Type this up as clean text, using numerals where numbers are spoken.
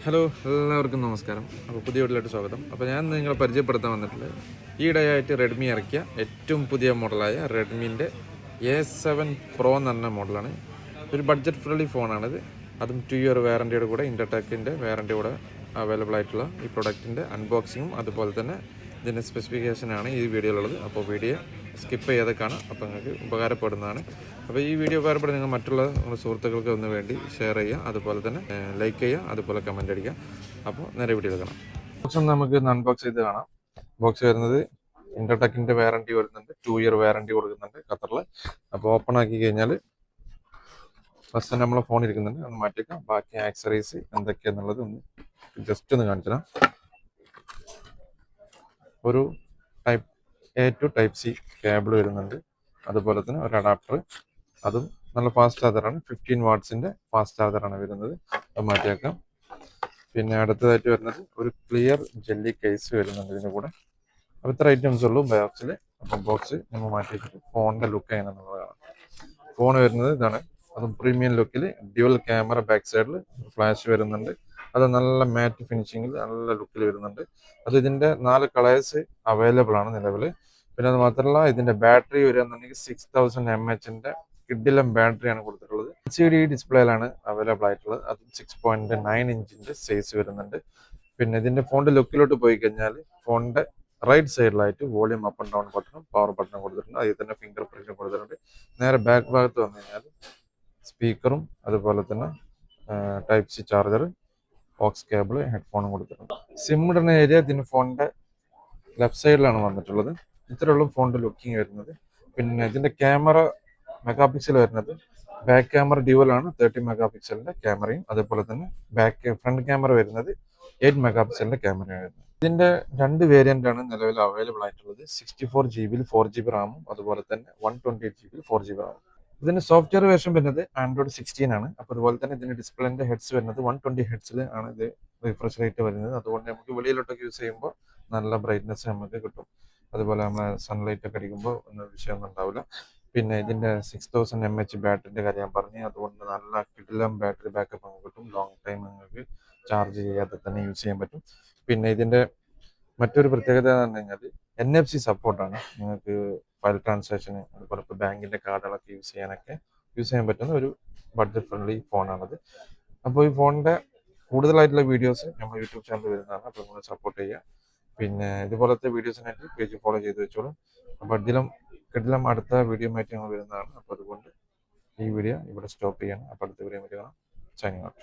Hello, എല്ലാവർക്കും നമസ്കാരം. അപ്പോൾ പുതിയ വീട്ടിലോട്ട് സ്വാഗതം. അപ്പോൾ ഞാൻ നിങ്ങളെ പരിചയപ്പെടുത്താൻ വന്നിട്ടുള്ളത് ഈയിടെയായിട്ട് റെഡ്മി ഇറക്കിയ ഏറ്റവും പുതിയ മോഡലായ റെഡ്മിൻ്റെ A7 Pro എന്ന് പറഞ്ഞ മോഡലാണ്. ഒരു ബഡ്ജറ്റ് ഫ്രണ്ട്ലി ഫോണാണിത്. അതും 2 ഇയർ വാറൻറ്റിയുടെ കൂടെ ഇൻ്റർടെക്കിൻ്റെ വാറൻറ്റി കൂടെ അവൈലബിൾ ആയിട്ടുള്ള ഈ പ്രൊഡക്റ്റിൻ്റെ അൺബോക്സിങ്ങും അതുപോലെ തന്നെ ഇതിൻ്റെ സ്പെസിഫിക്കേഷനാണ് ഈ വീഡിയോയിലുള്ളത്. അപ്പോൾ വീഡിയോ സ്കിപ്പ് ചെയ്യാതെ കാണാം. അപ്പോൾ നിങ്ങൾക്ക് ഉപകാരപ്പെടുന്നതാണ്. അപ്പോൾ ഈ വീഡിയോ ഉപകാരപ്പെടുന്ന നിങ്ങൾ മറ്റുള്ള നിങ്ങളുടെ സുഹൃത്തുക്കൾക്ക് ഒന്ന് വേണ്ടി ഷെയർ ചെയ്യുക, അതുപോലെ തന്നെ ലൈക്ക് ചെയ്യുക, അതുപോലെ കമൻറ്റ് അടിക്കുക. അപ്പോൾ നേരെ വീഡിയോ കാണാം. ബോക്സ് നമുക്ക് അൺബോക്സ് ചെയ്ത് കാണാം. ബോക്സ് വരുന്നത് ഇൻ്റർടെക്കിൻ്റെ വാറൻറ്റി വരുന്നുണ്ട്, 2 ഇയർ വാറൻറ്റി കൊടുക്കുന്നുണ്ട് ഖത്തറിൽ. അപ്പോൾ ഓപ്പൺ ആക്കി കഴിഞ്ഞാൽ ഫസ്റ്റ് നമ്മളെ ഫോൺ ഇരിക്കുന്നുണ്ട്, ഒന്ന് മാറ്റിക്കാം. ബാക്കി ആക്സറീസ് എന്തൊക്കെയാണെന്നുള്ളത് ഒന്ന് ജസ്റ്റ് ഒന്ന് കാണിച്ചു തരാം. ഒരു type A to type C cable വരുന്നുണ്ട്, അതുപോലെ തന്നെ ഒരു അഡാപ്റ്റർ. അതും നല്ല ഫാസ്റ്റ് ചാർജറാണ്, 15 വാട്ട്സിൻ്റെ ഫാസ്റ്റ് ചാർജറാണ് വരുന്നത്. അത് മാറ്റിയേക്കാം. പിന്നെ അടുത്തതായിട്ട് വരുന്നത് ഒരു ക്ലിയർ ജെല്ലി കേസ് വരുന്നുണ്ട് ഇതിൻ്റെ കൂടെ. അപ്പോൾ ഇത്ര ഐറ്റംസ് ഉള്ളൂ ബോക്സിൽ. അപ്പം ബോക്സ് നമ്മൾ മാറ്റി വെച്ചിട്ട് ഫോണിൻ്റെ ലുക്ക് എങ്ങനെയാണെന്നുള്ളതാണ്. ഫോൺ വരുന്നത് ഇതാണ്, അതും പ്രീമിയം ലുക്കിൽ ഡ്യുവൽ ക്യാമറ ബാക്ക് സൈഡിൽ ഫ്ലാഷ് വരുന്നുണ്ട്. അത് നല്ല മാറ്റ് ഫിനിഷിങ്ങിൽ നല്ല ലുക്കിൽ വരുന്നുണ്ട്. അത് ഇതിൻ്റെ 4 കളേഴ്സ് അവൈലബിൾ ആണ് നിലവിൽ. പിന്നെ അത് മാത്രമല്ല ഇതിൻ്റെ ബാറ്ററി വരികയെന്നുണ്ടെങ്കിൽ 6000 mAh കിഡിലം ബാറ്ററിയാണ് കൊടുത്തിട്ടുള്ളത്. LCD ഡിസ്പ്ലേയിലാണ് അവൈലബിൾ ആയിട്ടുള്ളത്. അത് 6.9 ഇഞ്ചിൻ്റെ സൈസ് വരുന്നുണ്ട്. പിന്നെ ഇതിൻ്റെ ഫോണിൻ്റെ ലുക്കിലോട്ട് പോയി കഴിഞ്ഞാൽ ഫോണിൻ്റെ റൈറ്റ് സൈഡിലായിട്ട് വോളിയം അപ്പ് ആൻഡ് ഡൗൺ ബട്ടണും പവർ ബട്ടണും കൊടുത്തിട്ടുണ്ട്. അതിൽ തന്നെ ഫിംഗർ പ്രിന്റും കൊടുത്തിട്ടുണ്ട്. നേരെ ബാക്ക് ഭാഗത്ത് വന്നു കഴിഞ്ഞാൽ സ്പീക്കറും അതുപോലെ തന്നെ type C charger, aux cable, ഹെഡ്ഫോണും കൊടുത്തിട്ടുണ്ട്. സിം ഇടുന്ന ഏരിയ ഇതിന് ഫോണിൻ്റെ ലെഫ്റ്റ് സൈഡിലാണ് വന്നിട്ടുള്ളത്. ഇത്രയുള്ള ഫോണിൻ്റെ ലുക്കിങ് വരുന്നത്. പിന്നെ ഇതിൻ്റെ ക്യാമറ മെഗാ പിക്സൽ വരുന്നത് ബാക്ക് ക്യാമറ ഡ്യുവലാണ്, 30 മെഗാ പിക്സലിൻ്റെ ക്യാമറയും, അതുപോലെ തന്നെ ഫ്രണ്ട് ക്യാമറ വരുന്നത് 8 മെഗാ പിക്സലിൻ്റെ ക്യാമറയാണ് വരുന്നത്. ഇതിൻ്റെ 2 വേരിയൻ്റ് ആണ് നിലവിൽ അവൈലബിൾ ആയിട്ടുള്ളത്. 64 GB 4GB റാമും അതുപോലെ തന്നെ 128 GB 4GB റാമും. ഇതിന്റെ സോഫ്റ്റ്വെയർ വേർഷൻ വരുന്നത് ആൻഡ്രോയിഡ് 16 ആണ്. അപ്പോൾ അതുപോലെ തന്നെ ഇതിന്റെ ഡിസ്പ്ലേന്റെ ഹെഡ്സ് വരുന്നത് 120 ഹെഡ്സിൽ ആണ് ഇത് റിഫ്രഷ് റേറ്റ് വരുന്നത്. അതുകൊണ്ട് നമുക്ക് വെളിയിലോട്ടൊക്കെ യൂസ് ചെയ്യുമ്പോൾ നല്ല ബ്രൈറ്റ്നസ് നമുക്ക് കിട്ടും. അതുപോലെ നമ്മൾ സൺലൈറ്റ് ഒക്കെ അടിക്കുമ്പോൾ ഒന്നും വിഷയമൊന്നും ഉണ്ടാവില്ല. പിന്നെ ഇതിന്റെ 6000 mAh ബാറ്ററിന്റെ കാര്യം ഞാൻ പറഞ്ഞു. അതുകൊണ്ട് നല്ല കിടിലം ബാറ്ററി ബാക്കപ്പ് നമുക്ക് കിട്ടും. ലോങ് ടൈം നിങ്ങൾക്ക് ചാർജ് ചെയ്യാതെ തന്നെ യൂസ് ചെയ്യാൻ പറ്റും. പിന്നെ ഇതിന്റെ മറ്റൊരു പ്രത്യേകത എന്ന് പറഞ്ഞു കഴിഞ്ഞാൽ NFC സപ്പോർട്ടാണ്. നിങ്ങൾക്ക് ഫയൽ ട്രാൻസാക്ഷന് അതുപോലെ ഇപ്പോൾ ബാങ്കിൻ്റെ കാർഡുകളൊക്കെ യൂസ് ചെയ്യാൻ പറ്റുന്ന ഒരു ബഡ്ജറ്റ് ഫ്രണ്ട്ലി ഫോണാണത്. അപ്പോൾ ഈ ഫോണിൻ്റെ കൂടുതലായിട്ടുള്ള വീഡിയോസ് നമ്മൾ യൂട്യൂബ് ചാനൽ വരുന്നതാണ്. അപ്പോൾ നിങ്ങൾ സപ്പോർട്ട് ചെയ്യുക. പിന്നെ ഇതുപോലത്തെ വീഡിയോസിനായിട്ട് പേജ് ഫോളോ ചെയ്ത് വെച്ചോളൂ. അപ്പോൾ കിടിലം അടുത്ത വീഡിയോ ആയിട്ട് ഞങ്ങൾ വരുന്നതാണ്. അപ്പോൾ അതുകൊണ്ട് ഈ വീഡിയോ ഇവിടെ സ്റ്റോപ്പ് ചെയ്യണം. അപ്പോൾ അടുത്ത വീഡിയോ കാണാം. Signing out.